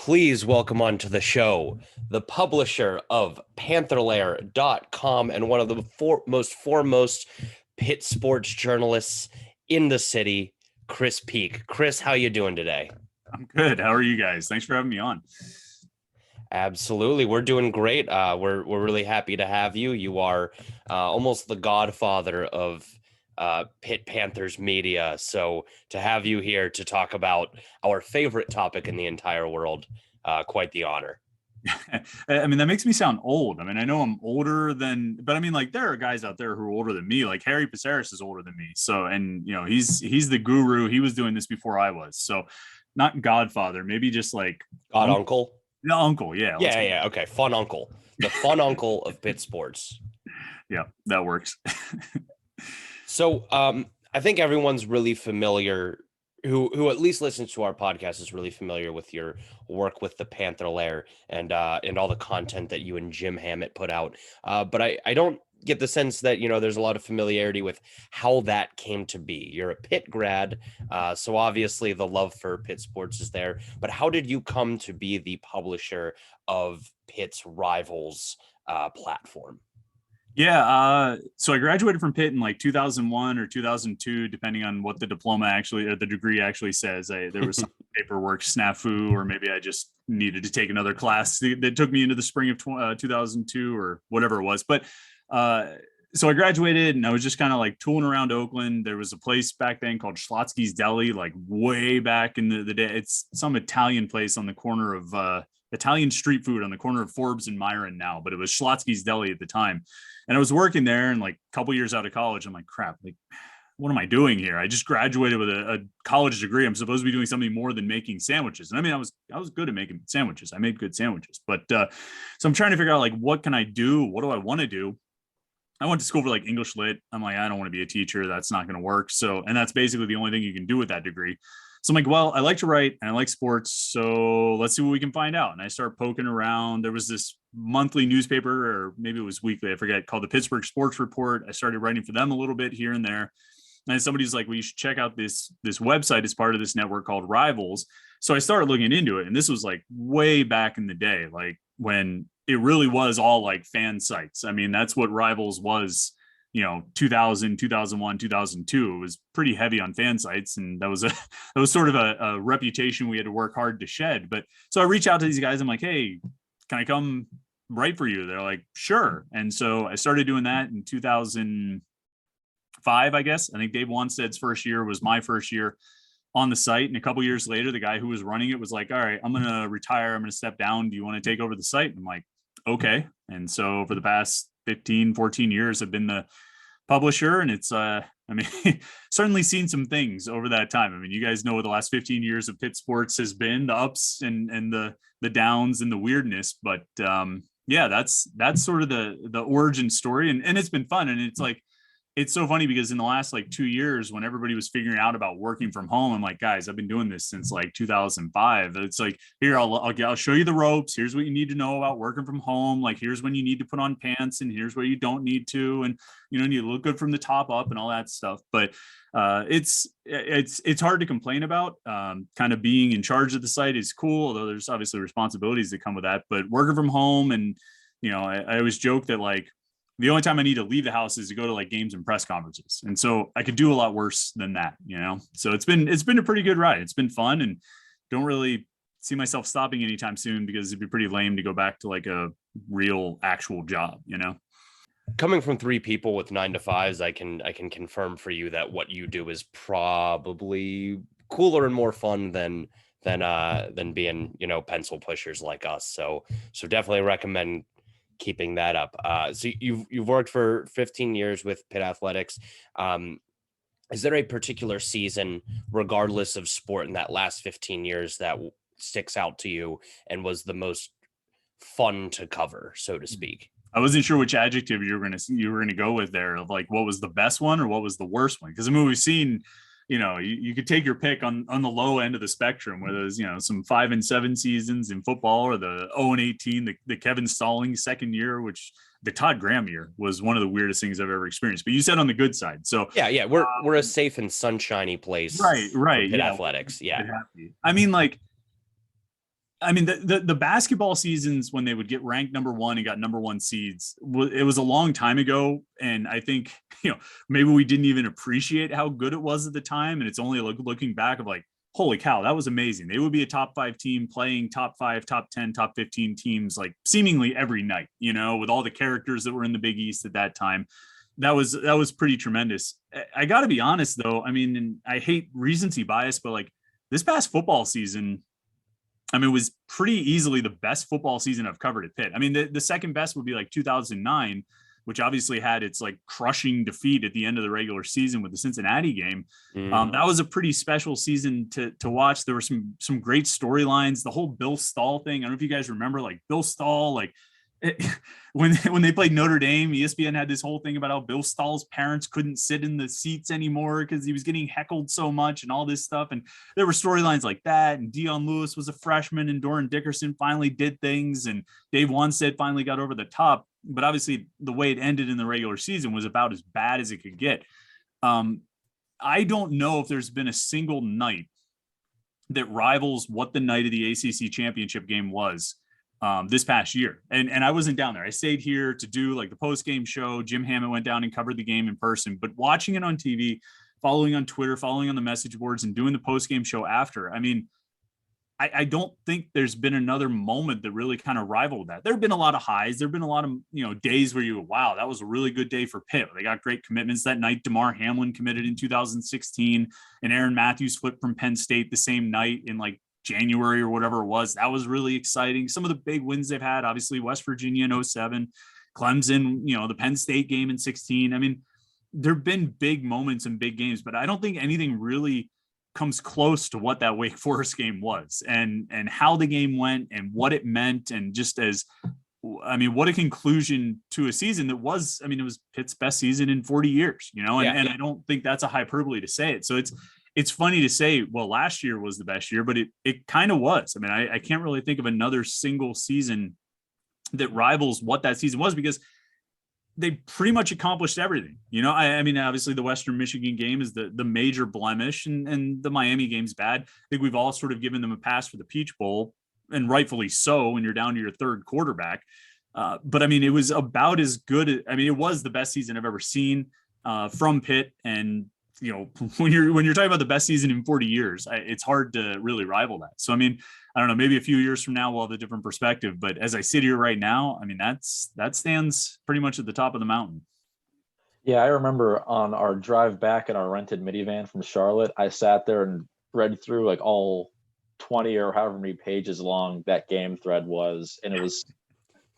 Please welcome onto the show the publisher of Panther-lair.com and one of the most foremost Pitt sports journalists in the city, Chris Peak. Chris, how you doing today? I'm good. How are you guys? Thanks for having me on. Absolutely. We're doing great. We're really happy to have you. You are almost the godfather of Pitt Panthers media. So to have you here to talk about our favorite topic in the entire world, quite the honor. I mean, that makes me sound old. I mean, I know I'm older than, but I mean, like there are guys out there who are older than me. Like Harry Paceris is older than me. So, and you know, he's the guru. He was doing this before I was. So, not godfather, maybe just like Uncle. No, uncle. Yeah. Yeah. Okay. Fun uncle. The fun uncle of Pitt sports. Yeah, that works. So I think everyone's really familiar who at least listens to our podcast is really familiar with your work with the Panther-lair and all the content that you and Jim Hammett put out. But I don't get the sense that, you know, there's a lot of familiarity with how that came to be. You're a Pitt grad, so obviously the love for Pitt sports is there. But how did you come to be the publisher of Pitt's Rivals platform? Yeah, so I graduated from Pitt in like 2001 or 2002, depending on what the diploma actually or the degree actually says. There was some paperwork snafu, or maybe I just needed to take another class that took me into the spring of 2002 or whatever it was. But so I graduated and I was just kind of like tooling around Oakland. There was a place back then called Schlotsky's Deli, like way back in the day. It's some Italian place on the corner of Italian street food on the corner of Forbes and Myron now, but it was Schlotsky's Deli at the time. And I was working there, and like a couple years out of college, I'm like, crap, like, what am I doing here? I just graduated with a college degree. I'm supposed to be doing something more than making sandwiches. And I mean, I was good at making sandwiches. I made good sandwiches, but so I'm trying to figure out like, what can I do? What do I want to do? I went to school for like English lit. I'm like, I don't want to be a teacher. That's not going to work. So, and that's basically the only thing you can do with that degree. So I'm like, well, I like to write and I like sports. So let's see what we can find out. And I start poking around. There was this monthly newspaper, or maybe it was weekly, I forget, called the Pittsburgh Sports Report. I started writing for them a little bit here and there. And somebody's like, well, you should check out this website as part of this network called Rivals. So I started looking into it. And this was like way back in the day, like when it really was all like fan sites. I mean, that's what Rivals was, you know, 2000, 2001, 2002. It was pretty heavy on fan sites. And that was sort of a reputation we had to work hard to shed. But so I reached out to these guys. I'm like, hey, can I come write for you? They're like, sure. And so I started doing that in 2005, I guess. I think Dave Wanstead's first year was my first year on the site. And a couple years later, the guy who was running it was like, all right, I'm going to retire. I'm going to step down. Do you want to take over the site? And I'm like, okay. And so for the past 15, 14 years, I've been the publisher, and it's I mean, certainly seen some things over that time. I mean, you guys know what the last 15 years of Pitt sports has been, the ups and the downs and the weirdness. But yeah, that's sort of the origin story, and it's been fun. And it's like, it's so funny because in the last like 2 years, when everybody was figuring out about working from home, I'm like, guys, I've been doing this since like 2005. It's like, here, I'll show you the ropes. Here's what you need to know about working from home. Like, here's when you need to put on pants, and here's where you don't need to, and you know, you look good from the top up and all that stuff. But it's hard to complain about. Kind of being in charge of the site is cool, although there's obviously responsibilities that come with that. But working from home, and you know, I always joke that like, the only time I need to leave the house is to go to like games and press conferences. And so I could do a lot worse than that, you know? So it's been a pretty good ride. It's been fun, and don't really see myself stopping anytime soon, because it'd be pretty lame to go back to like a real actual job, you know? Coming from three people with 9 to 5s, I can confirm for you that what you do is probably cooler and more fun than being, you know, pencil pushers like us. So definitely recommend keeping that up. So you've worked for 15 years with Pitt Athletics. Is there a particular season, regardless of sport, in that last 15 years that sticks out to you and was the most fun to cover, so to speak? I wasn't sure which adjective you were going to go with there, of like, what was the best one or what was the worst one? Because I mean, we've seen, you know, you could take your pick on the low end of the spectrum, where there's, you know, some 5-7 seasons in football, or the 0-18, the Kevin Stallings second year, which the Todd Graham year was one of the weirdest things I've ever experienced. But you said on the good side. So yeah, we're a safe and sunshiny place. Right. Pitt Athletics. Yeah. I mean, like, I mean, the basketball seasons when they would get ranked number one and got number one seeds, it was a long time ago. And I think, maybe we didn't even appreciate how good it was at the time. And it's only looking back of like, holy cow, that was amazing. They would be a top 5 team playing top 5, top 10, top 15 teams, like seemingly every night, with all the characters that were in the Big East at that time. That was pretty tremendous. I got to be honest though. I mean, and I hate recency bias, but like this past football season, I mean, it was pretty easily the best football season I've covered at Pitt. I mean, the second best would be like 2009, which obviously had its like crushing defeat at the end of the regular season with the Cincinnati game. That was a pretty special season to watch. There were some great storylines. The whole Bill Stahl thing. I don't know if you guys remember, like Bill Stahl, like when they played Notre Dame, ESPN had this whole thing about how Bill Stahl's parents couldn't sit in the seats anymore because he was getting heckled so much and all this stuff. And there were storylines like that. And Dion Lewis was a freshman and Doran Dickerson finally did things. And Dave Wanstead finally got over the top. But obviously the way it ended in the regular season was about as bad as it could get. I don't know if there's been a single night that rivals what the night of the ACC championship game was this past year. And I wasn't down there. I stayed here to do like the post-game show. Jim Hammond went down and covered the game in person, but watching it on TV, following on Twitter, following on the message boards and doing the post-game show after, I mean, I don't think there's been another moment that really kind of rivaled that. There've been a lot of highs. There've been a lot of, days where wow, that was a really good day for Pitt. They got great commitments that night. DeMar Hamlin committed in 2016 and Aaron Matthews flipped from Penn State the same night in like January or whatever it was. That was really exciting. Some of the big wins they've had, obviously West Virginia in 07, Clemson, the Penn State game in 16. I mean, there've been big moments and big games, but I don't think anything really comes close to what that Wake Forest game was and how the game went and what it meant. And just what a conclusion to a season that was, it was Pitt's best season in 40 years, and I don't think that's a hyperbole to say it. So it's funny to say, well, last year was the best year, but it kind of was. I can't really think of another single season that rivals what that season was because they pretty much accomplished everything. Obviously the Western Michigan game is the major blemish and the Miami game's bad. I think we've all sort of given them a pass for the Peach Bowl, and rightfully so when you're down to your third quarterback. But it was about as good. It was the best season I've ever seen from Pitt. And, when you're talking about the best season in 40 years, it's hard to really rival that. So, I don't know, maybe a few years from now, we'll have a different perspective, but as I sit here right now, that stands pretty much at the top of the mountain. Yeah. I remember on our drive back in our rented minivan from Charlotte, I sat there and read through like all 20 or however many pages long that game thread was. And it was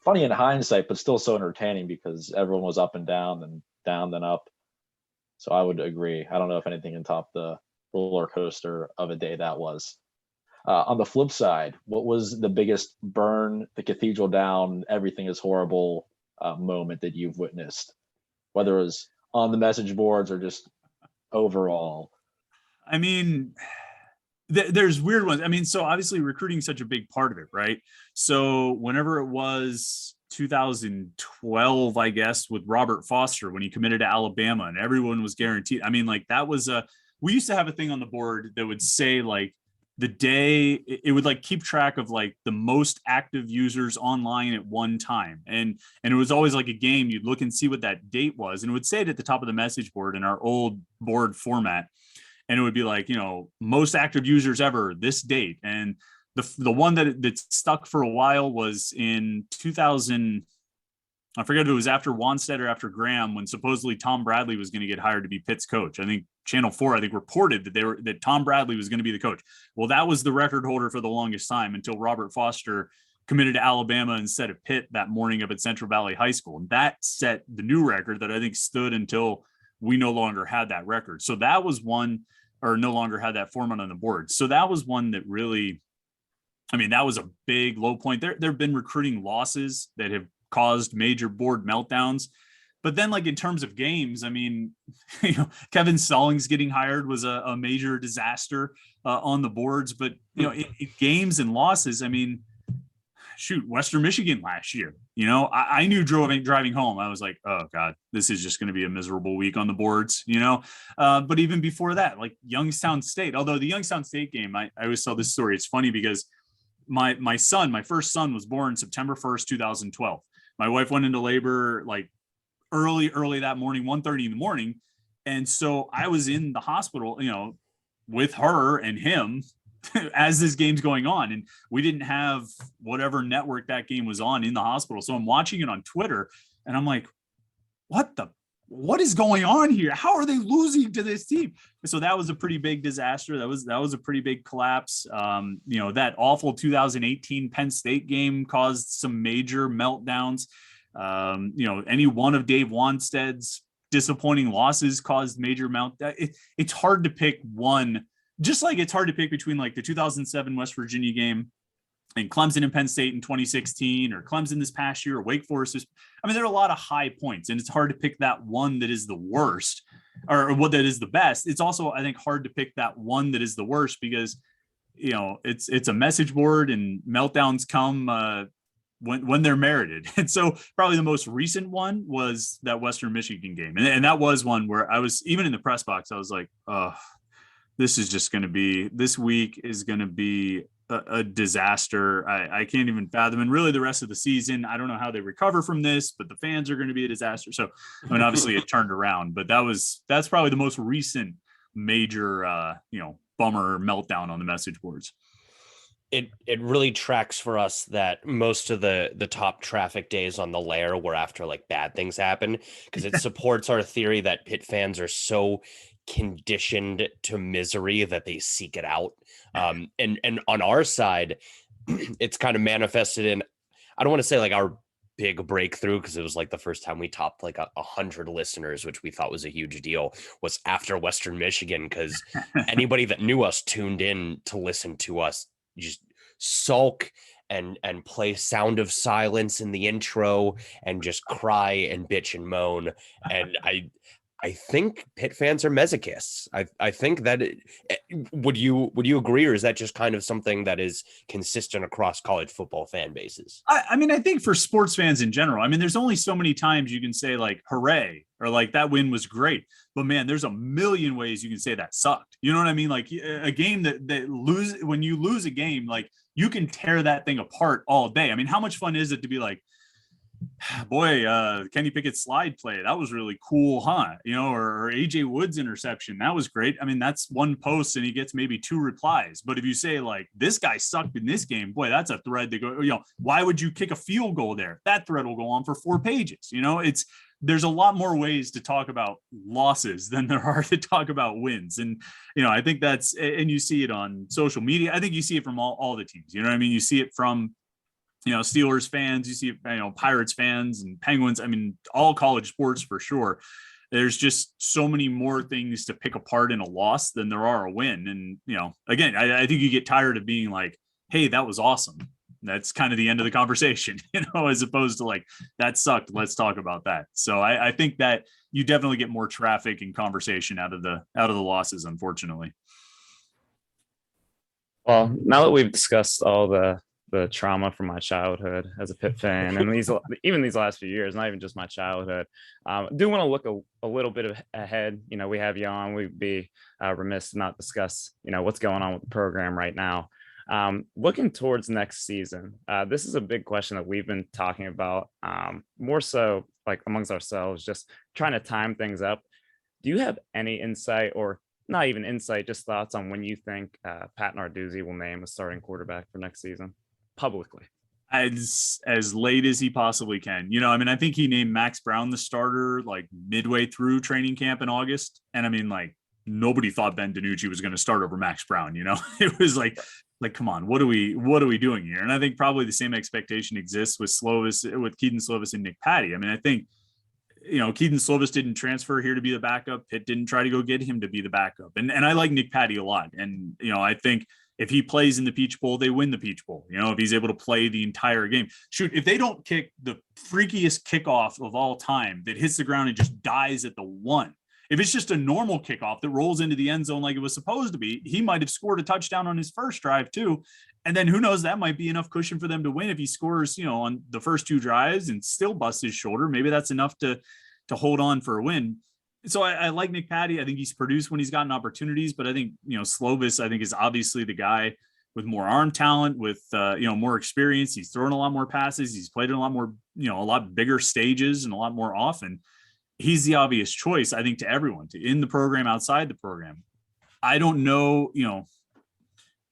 funny in hindsight, but still so entertaining because everyone was up and down and down then up. So I would agree. I don't know if anything can top the roller coaster of a day that was. On the flip side, what was the biggest burn the cathedral down, everything is horrible moment that you've witnessed, whether it was on the message boards or just overall? There's weird ones. So obviously recruiting is such a big part of it, right? So whenever it was 2012, I guess, with Robert Foster when he committed to Alabama and everyone was guaranteed. That was we used to have a thing on the board that would say like the day it would like keep track of like the most active users online at one time. And it was always like a game. You'd look and see what that date was. And it would say it at the top of the message board in our old board format. And it would be like, most active users ever this date. And the one that stuck for a while was in 2000. I forget if it was after Wanstead or after Graham, when supposedly Tom Bradley was going to get hired to be Pitt's coach. I think Channel 4, reported that Tom Bradley was going to be the coach. Well, that was the record holder for the longest time until Robert Foster committed to Alabama instead of Pitt that morning up at Central Valley High School. And that set the new record that I think stood until we no longer had that record. So that was one, or no longer had that format on the board. So that was one that really, that was a big low point. There have been recruiting losses that have caused major board meltdowns. But then like in terms of games, Kevin Stallings getting hired was a major disaster on the boards. But, in games and losses, Western Michigan last year, I knew driving home, I was like, oh God, this is just going to be a miserable week on the boards, but even before that, like Youngstown State, although the Youngstown State game, I always tell this story. It's funny because my first son was born September 1st, 2012. My wife went into labor like early that morning, 1:30 in the morning. And so I was in the hospital, with her and him as this game's going on. And we didn't have whatever network that game was on in the hospital. So I'm watching it on Twitter and I'm like, what is going on here? How are they losing to this team? So that was a pretty big disaster. That was a pretty big collapse. That awful 2018 Penn State game caused some major meltdowns. Any one of Dave Wanstead's disappointing losses caused major it's hard to pick one, just like it's hard to pick between like the 2007 West Virginia game and Clemson and Penn State in 2016, or Clemson this past year, or Wake Forest. There are a lot of high points, and it's hard to pick that one that is the worst or what that is the best. It's also, I think, hard to pick that one that is the worst because, it's a message board and meltdowns come when they're merited. And so probably the most recent one was that Western Michigan game. And that was one where I was, even in the press box, I was like, this week is going to be a disaster. I can't even fathom. And really the rest of the season, I don't know how they recover from this, but the fans are going to be a disaster. So, obviously it turned around, but that's probably the most recent major, bummer meltdown on the message boards. It really tracks for us that most of the top traffic days on the lair were after like bad things happen, because it supports our theory that Pitt fans are so conditioned to misery that they seek it out. And on our side, it's kind of manifested in, I don't want to say like our big breakthrough, because it was like the first time we topped like 100 listeners, which we thought was a huge deal, was after Western Michigan, because anybody that knew us tuned in to listen to us just sulk and play Sound of Silence in the intro and just cry and bitch and moan. And I think Pitt fans are masochists. I think that would you agree, or is that just kind of something that is consistent across college football fan bases? I think for sports fans in general, there's only so many times you can say like, hooray, or like that win was great. But man, there's a million ways you can say that sucked. You know what I mean? Like a game that when you lose a game, like you can tear that thing apart all day. How much fun is it to be like, boy, Kenny Pickett's slide play, that was really cool, huh? Or AJ Wood's interception, that was great. That's one post and he gets maybe 2 replies. But if you say like, this guy sucked in this game, boy, that's a thread to go, why would you kick a field goal there? That thread will go on for 4 pages. There's a lot more ways to talk about losses than there are to talk about wins. And, I think and you see it on social media. I think you see it from all the teams, you see it from, Steelers fans, you see, Pirates fans and Penguins. All college sports for sure. There's just so many more things to pick apart in a loss than there are a win. And, again, I think you get tired of being like, hey, that was awesome. That's kind of the end of the conversation, as opposed to like, that sucked. Let's talk about that. So I think that you definitely get more traffic and conversation out of the losses, unfortunately. Well, now that we've discussed all the trauma from my childhood as a Pitt fan, and these last few years, not even just my childhood, I do want to look a little bit ahead. We have you on. We'd be remiss to not discuss, what's going on with the program right now. Looking towards next season, this is a big question that we've been talking about, more so like amongst ourselves, just trying to time things up. Do you have any insight, or not even insight, just thoughts on when you think Pat Narduzzi will name a starting quarterback for next season publicly? As late as he possibly can. I think he named Max Brown the starter like midway through training camp in August. And like nobody thought Ben DiNucci was going to start over Max Brown. It was like, come on, what are we doing here? And I think probably the same expectation exists with Kedon Slovis and Nick Patty. I think, Kedon Slovis didn't transfer here to be the backup. Pitt didn't try to go get him to be the backup. And I like Nick Patty a lot. And, I think if he plays in the Peach Bowl, they win the Peach Bowl. If he's able to play the entire game. Shoot, if they don't kick the freakiest kickoff of all time that hits the ground and just dies at the 1, if it's just a normal kickoff that rolls into the end zone like it was supposed to be, he might have scored a touchdown on his first drive too. And then who knows, that might be enough cushion for them to win if he scores, on the first 2 drives and still busts his shoulder. Maybe that's enough to hold on for a win. So I like Nick Patty. I think he's produced when he's gotten opportunities, but I think, Slovis, I think, is obviously the guy more arm talent, with more experience. He's thrown a lot more passes. He's played in a lot more, a lot bigger stages and a lot more often. He's the obvious choice, I think, to everyone, in the program, outside the program. I don't know,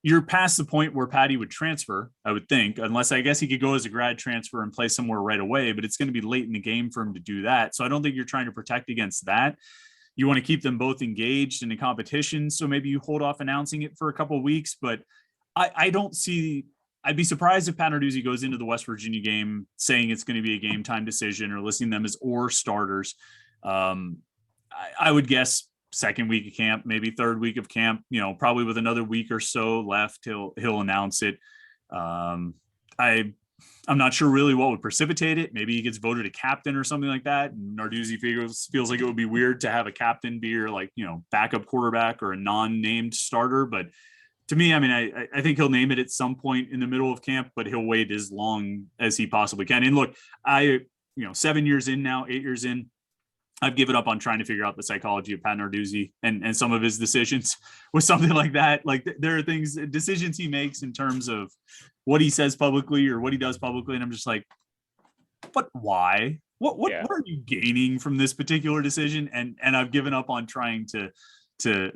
you're past the point where Patty would transfer, I would think, unless I guess he could go as a grad transfer and play somewhere right away, but it's going to be late in the game for him to do that. So I don't think you're trying to protect against that. You want to keep them both engaged in a competition. So maybe you hold off announcing it for a couple of weeks, but I don't see, I'd be surprised if Pat Narduzzi goes into the West Virginia game saying it's going to be a game time decision or listing them as or starters. I would guess second week of camp, maybe third week of camp, probably with another week or so left, he'll announce it. I'm not sure really what would precipitate it. Maybe he gets voted a captain or something like that. And Narduzzi feels like it would be weird to have a captain be your backup quarterback or a non-named starter. But to me, I mean, I think he'll name it at some point in the middle of camp, but he'll wait as long as he possibly can. And look, 7 years in now, 8 years in, I've given up on trying to figure out the psychology of Pat Narduzzi and some of his decisions with something like that. Like there are decisions he makes in terms of what he says publicly or what he does publicly. And I'm just like, but why? What are you gaining from this particular decision? And I've given up on trying to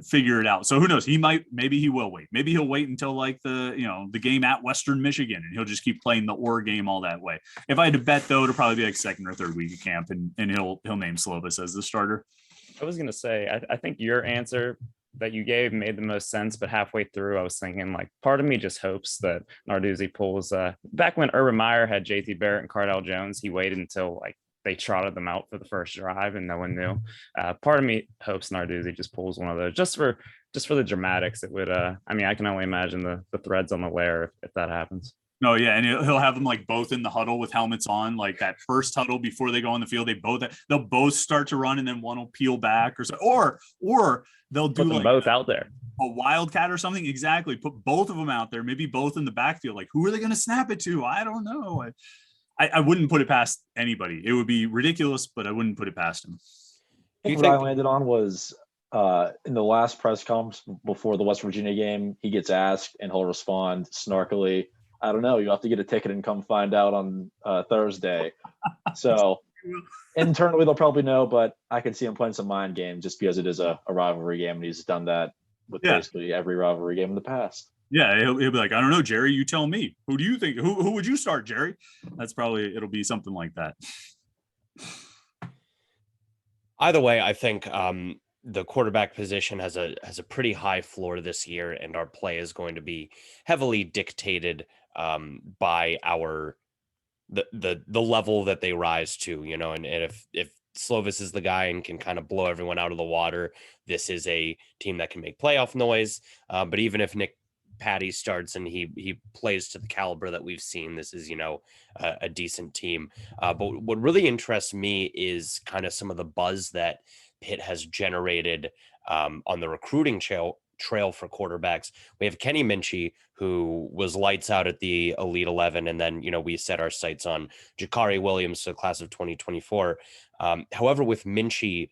figure it out. So who knows? Maybe he will wait. Maybe he'll wait until like the game at Western Michigan, and he'll just keep playing the or game all that way. If I had to bet, though, it'll probably be like second or third week of camp, and he'll name Slovis as the starter. I was gonna say, I think your answer that you gave made the most sense, but halfway through I was thinking, like, part of me just hopes that Narduzzi pulls back when Urban Meyer had JT Barrett and Cardell Jones, he waited until like they trotted them out for the first drive and no one knew. Part of me hopes Narduzzi just pulls one of those just for the dramatics. It would I can only imagine the threads on the lair if that happens. No, yeah, and he'll have them like both in the huddle with helmets on, like that first huddle before they go on the field. They'll both start to run, and then one will peel back, or they'll do put them like both out there, a wildcat or something. Exactly, put both of them out there, maybe both in the backfield. Like, who are they going to snap it to? I don't know. I wouldn't put it past anybody. It would be ridiculous, but I wouldn't put it past him. What I landed on was in the last press conference before the West Virginia game, he gets asked and he'll respond snarkily, I don't know. You have to get a ticket and come find out on Thursday. So internally, they'll probably know, but I can see him playing some mind games just because it is a rivalry game, and he's done that with basically every rivalry game in the past. Yeah, he'll be like, I don't know, Jerry, you tell me. Who do you think? Who would you start, Jerry? It'll be something like that. Either way, I think the quarterback position has a pretty high floor this year, and our play is going to be heavily dictated by the level that they rise to, and if Slovis is the guy and can kind of blow everyone out of the water, this is a team that can make playoff noise. But even if Nick Patty starts and he plays to the caliber that we've seen, this is a decent team. But what really interests me is kind of some of the buzz that Pitt has generated on the recruiting trail for quarterbacks. We have Kenny Minchey, who was lights out at the Elite 11, and then we set our sights on Hykeem Williams, the class of 2024. However, with Minchey,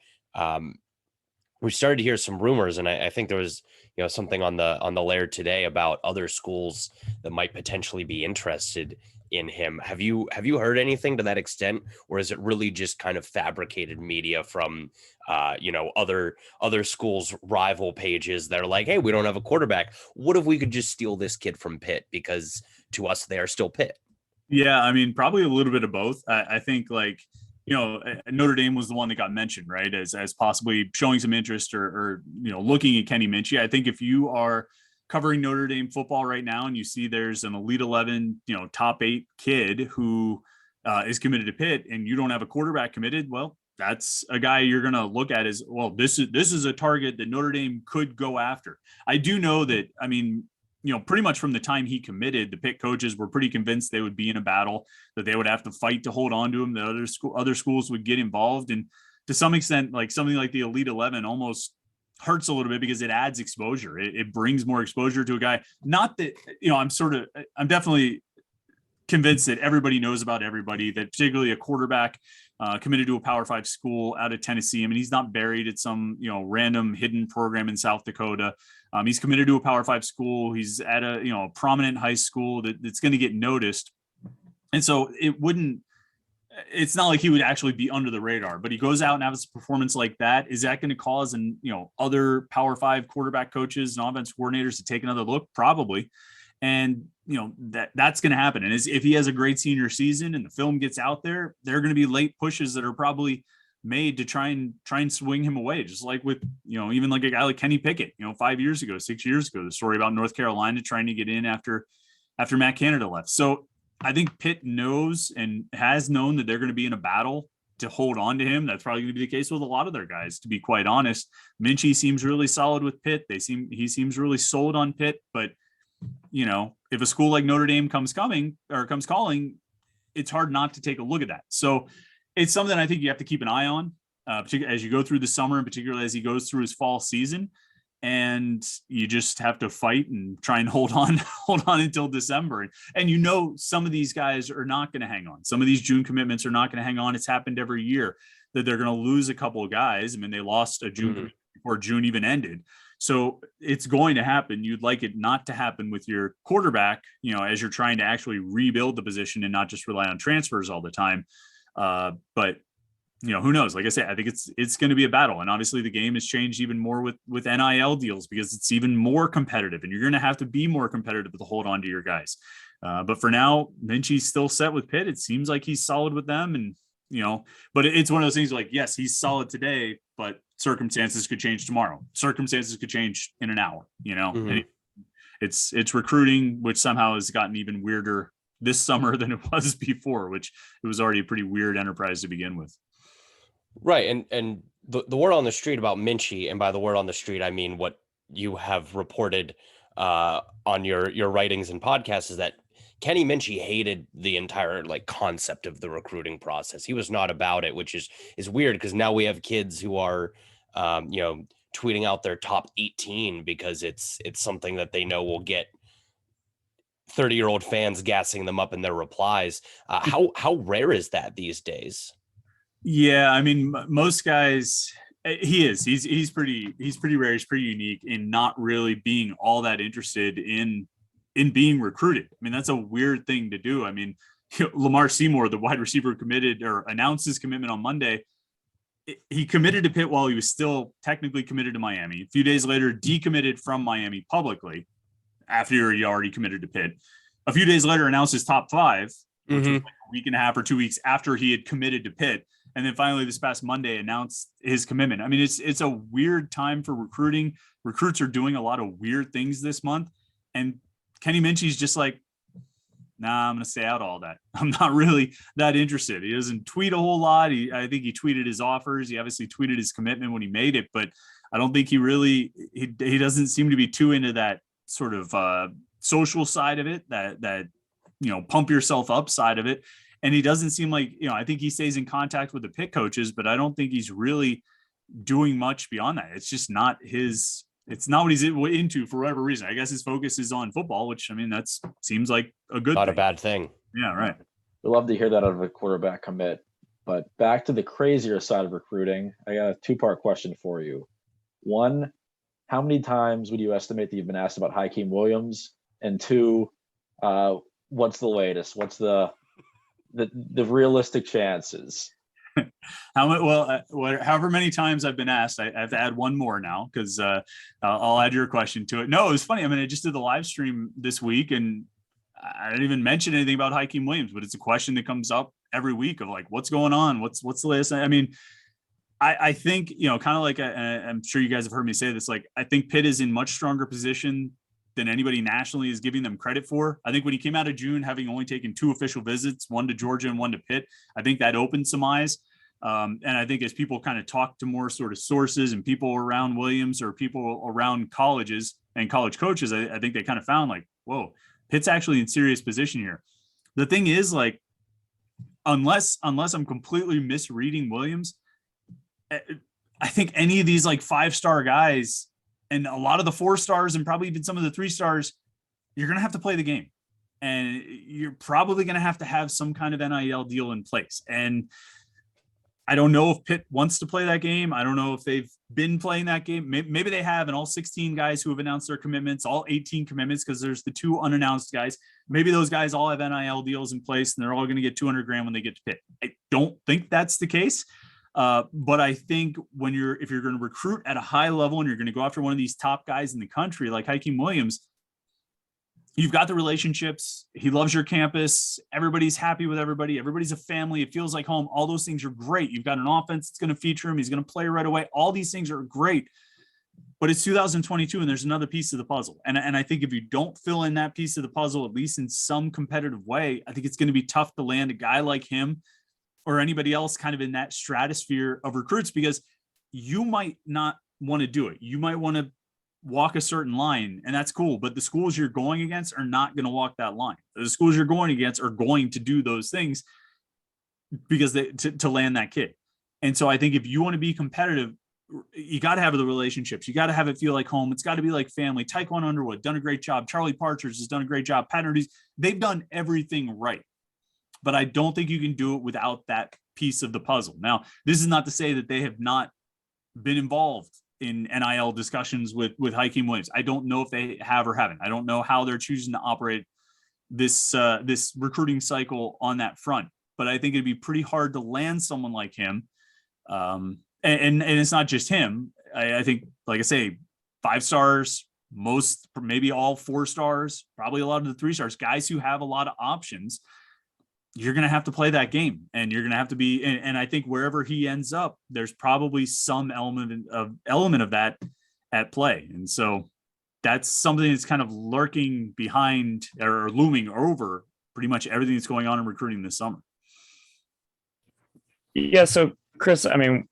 we started to hear some rumors, and I think there was something on the lair today about other schools that might potentially be interested in him. Have you heard anything to that extent, or is it really just kind of fabricated media from other schools' rival pages that are like, hey, we don't have a quarterback, what if we could just steal this kid from Pitt, because to us they are still Pitt? Yeah, I mean, probably a little bit of both. I think Notre Dame was the one that got mentioned, right, as possibly showing some interest or looking at Kenny Minchey. I think if you are covering Notre Dame football right now and you see there's an Elite 11, top 8 kid who is committed to Pitt, and you don't have a quarterback committed, well, that's a guy you're going to look at as, well, this is a target that Notre Dame could go after. I do know that, I mean, pretty much from the time he committed, the Pitt coaches were pretty convinced they would be in a battle, that they would have to fight to hold on to him, that other schools would get involved. And to some extent, like something like the Elite 11 almost hurts a little bit because it adds exposure. It brings more exposure to a guy. Not that, I'm definitely convinced that everybody knows about everybody, that particularly a quarterback committed to a Power 5 school out of Tennessee. I mean, he's not buried at some, random hidden program in South Dakota. He's committed to a Power 5 school. He's at a prominent high school that's going to get noticed. And so it's not like he would actually be under the radar, but he goes out and has a performance like that. Is that going to cause other Power 5 quarterback coaches and offense coordinators to take another look? Probably. And that's going to happen. And if he has a great senior season and the film gets out there, there are going to be late pushes that are probably made to try and swing him away. Just like with, even like a guy like Kenny Pickett, 5 years ago, 6 years ago, the story about North Carolina trying to get in after Matt Canada left. So I think Pitt knows and has known that they're going to be in a battle to hold on to him. That's probably going to be the case with a lot of their guys, to be quite honest. Minchey seems really solid with Pitt. He seems really sold on Pitt, but if a school like Notre Dame comes calling, it's hard not to take a look at that. So it's something I think you have to keep an eye on, particularly as you go through the summer, and particularly as he goes through his fall season. And you just have to fight and try and hold on until December. And some of these guys are not going to hang on. Some of these June commitments are not going to hang on. It's happened every year that they're going to lose a couple of guys. I mean, they lost a June commitment before June even ended. So it's going to happen. You'd like it not to happen with your quarterback, as you're trying to actually rebuild the position and not just rely on transfers all the time. But who knows? Like I said, I think it's going to be a battle. And obviously the game has changed even more with NIL deals, because it's even more competitive, and you're going to have to be more competitive to hold on to your guys. But for now, Minchey's still set with Pitt. It seems like he's solid with them. And, but it's one of those things like, yes, he's solid today, but circumstances could change tomorrow. Circumstances could change in an hour, And it's recruiting, which somehow has gotten even weirder this summer than it was before, which it was already a pretty weird enterprise to begin with. Right. And the word on the street about Minchey, and by the word on the street, I mean what you have reported on your writings and podcasts, is that Kenny Minchey hated the entire concept of the recruiting process. He was not about it, which is weird, because now we have kids who are, tweeting out their top 18 because it's something that they know will get 30-year-old fans gassing them up in their replies. How rare is that these days? Yeah, I mean, most guys, he's pretty rare. He's pretty unique in not really being all that interested in being recruited. I mean, that's a weird thing to do. I mean, Lamar Seymour, the wide receiver, committed or announced his commitment on Monday. He committed to Pitt while he was still technically committed to Miami. A few days later, decommitted from Miami publicly after he already committed to Pitt. A few days later, announced his top 5, which was a week and a half or 2 weeks after he had committed to Pitt. And then finally this past Monday announced his commitment. I mean, it's a weird time for recruiting. Recruits are doing a lot of weird things this month. And Kenny Minchey's just like, nah, I'm going to stay out of all that. I'm not really that interested. He doesn't tweet a whole lot. I think he tweeted his offers. He obviously tweeted his commitment when he made it, but I don't think he doesn't seem to be too into that sort of social side of it, that pump yourself up side of it. And he doesn't seem like, I think he stays in contact with the Pitt coaches, but I don't think he's really doing much beyond that. It's just not it's not what he's into for whatever reason. I guess his focus is on football, which, I mean, that seems like a good Not thing. a bad thing. Yeah, right. We love to hear that out of a quarterback commit. But back to the crazier side of recruiting, I got a 2-part question for you. One, how many times would you estimate that you've been asked about Hykeem Williams? And 2, what's the latest? What's the realistic chances? However many times I've been asked, I have to add one more now, because I'll add your question to it. No, it was funny. I mean, I just did the live stream this week, and I didn't even mention anything about Hykeem Williams, but it's a question that comes up every week of like, what's going on? What's the latest? I mean, I think, kind of like I'm sure you guys have heard me say this, like, I think Pitt is in much stronger position than anybody nationally is giving them credit for. I think when he came out of June, having only taken 2 official visits, one to Georgia and one to Pitt, I think that opened some eyes. And I think as people kind of talk to more sort of sources and people around Williams or people around colleges and college coaches, I think they kind of found like, whoa, Pitt's actually in serious position here. The thing is, like, unless I'm completely misreading Williams, I think any of these like 5-star guys and a lot of the 4 stars and probably even some of the 3 stars, you're going to have to play the game, and you're probably going to have some kind of NIL deal in place. And I don't know if Pitt wants to play that game. I don't know if they've been playing that game. Maybe they have, and all 16 guys who have announced their commitments, all 18 commitments, because there's the 2 unannounced guys. Maybe those guys all have NIL deals in place and they're all going to get $200,000 when they get to Pitt. I don't think that's the case. But I think if you're going to recruit at a high level and you're going to go after one of these top guys in the country, like Hykeem Williams, you've got the relationships. He loves your campus. Everybody's happy with everybody. Everybody's a family. It feels like home. All those things are great. You've got an offense that's going to feature him. He's going to play right away. All these things are great. But it's 2022 and there's another piece of the puzzle. And I think if you don't fill in that piece of the puzzle, at least in some competitive way, I think it's going to be tough to land a guy like him or anybody else kind of in that stratosphere of recruits, because you might not want to do it. You might want to walk a certain line, and that's cool, but the schools you're going against are not going to walk that line. The schools you're going against are going to do those things because to land that kid. And so I think if you want to be competitive, you got to have the relationships. You got to have it feel like home. It's got to be like family. Taekwon Underwood done a great job. Charlie Partridge has done a great job. Pat Narduzzi, they've done everything right, but I don't think you can do it without that piece of the puzzle. Now, this is not to say that they have not been involved in NIL discussions with Hykeem Williams. I don't know if they have or haven't. I don't know how they're choosing to operate this recruiting cycle on that front, but I think it'd be pretty hard to land someone like him. And it's not just him. I think, like I say, 5 stars, most, maybe all 4 stars, probably a lot of the 3 stars, guys who have a lot of options. You're going to have to play that game, and you're going to have to be, and I think wherever he ends up, there's probably some element of that at play. And so that's something that's kind of lurking behind or looming over pretty much everything that's going on in recruiting this summer. Yeah. So Chris, I mean,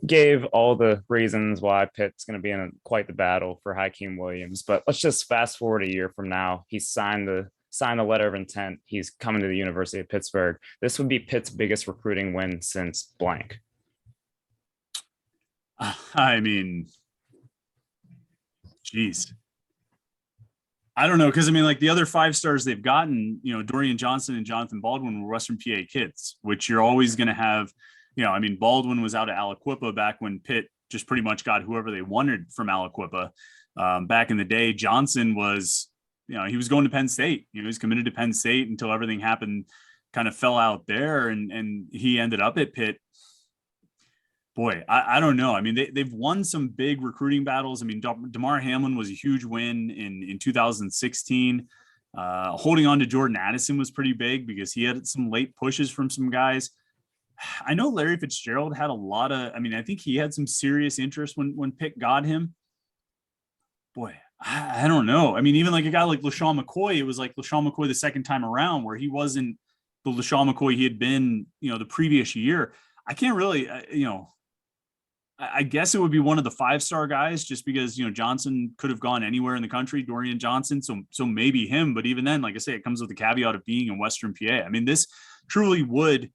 gave all the reasons why Pitt's going to be in quite the battle for Hykeem Williams, but let's just fast forward a year from now. He signed the letter of intent. He's coming to the University of Pittsburgh. This would be Pitt's biggest recruiting win since blank. I mean, geez. I don't know. Because I mean, like the other 5 stars they've gotten, Dorian Johnson and Jonathan Baldwin were Western PA kids, which you're always going to have, I mean, Baldwin was out of Aliquippa back when Pitt just pretty much got whoever they wanted from Aliquippa. Back in the day, Johnson was, he was going to Penn State. He was committed to Penn State until everything happened, kind of fell out there, and he ended up at Pitt. Boy, I don't know. I mean, they've won some big recruiting battles. I mean, DeMar Hamlin was a huge win in 2016. Holding on to Jordan Addison was pretty big because he had some late pushes from some guys. I know Larry Fitzgerald had a lot of, I mean, I think he had some serious interest when Pitt got him. Boy, I don't know. I mean, even like a guy like LaShawn McCoy, it was like LaShawn McCoy the second time around where he wasn't the LaShawn McCoy he had been, the previous year. I can't really, I guess it would be one of the 5-star guys just because, Johnson could have gone anywhere in the country, Dorian Johnson. So maybe him, but even then, like I say, it comes with the caveat of being in Western PA. I mean, this truly would,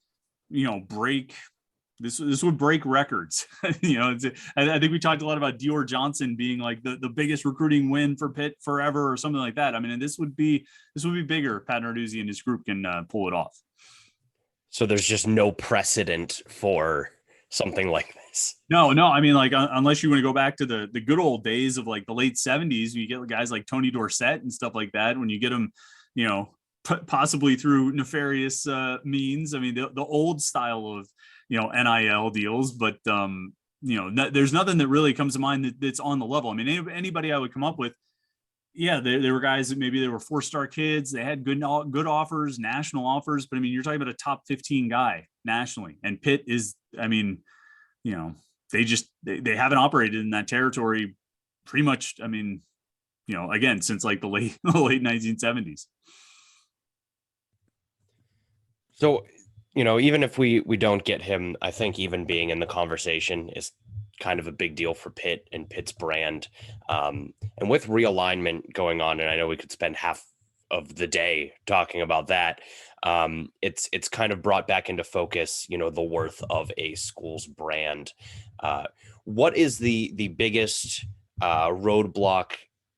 break, this would break records. I think we talked a lot about Dior Johnson being like the biggest recruiting win for Pitt forever or something like that. I mean, and this would be bigger if Pat Narduzzi and his group can pull it off. So there's just no precedent for something like this. No. I mean, like, unless you want to go back to the good old days of like the late 70s, you get guys like Tony Dorsett and stuff like that. When you get them, possibly through nefarious means. I mean, the old style of, NIL deals, but there's nothing that really comes to mind that's on the level. I mean, anybody I would come up with, yeah, there were guys that maybe they were 4-star kids. They had good offers, national offers, but I mean, you're talking about a top 15 guy nationally, and Pitt is, I mean, they haven't operated in that territory pretty much. I mean, again, since like the late 1970s. So, even if we don't get him, I think even being in the conversation is kind of a big deal for Pitt and Pitt's brand. And with realignment going on, and I know we could spend half of the day talking about that, it's kind of brought back into focus, the worth of a school's brand. What is the biggest roadblock